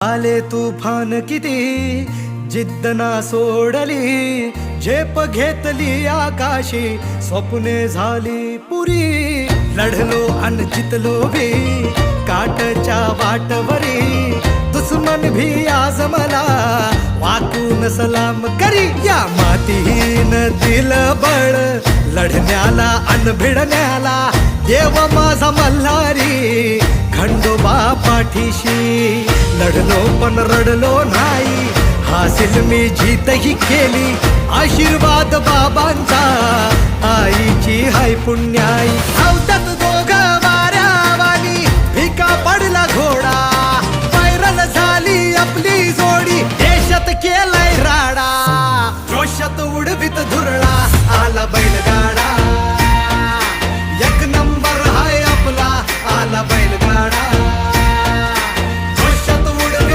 आले तुफान किती जिद्द ना सोडली, झेप घेतली आकाशी, स्वप्ने झाली पुरी. लढलो अन जितलो भी काटच्या वाटवरी, दुश्मन भी आज मला वाकून सलाम करी. या मातीन दिलं बळ लढण्याला अन भिडण्याला, देव माझा मल्हारी खंडोबा पाठीशी. लढलो पण रडलो नाही, हासिल मी जीतही केली, आशीर्वाद बाबांचा आईची हाय पुण्याई. धावतात दोघं वाऱ्यावानी, फिका पडला घोडा.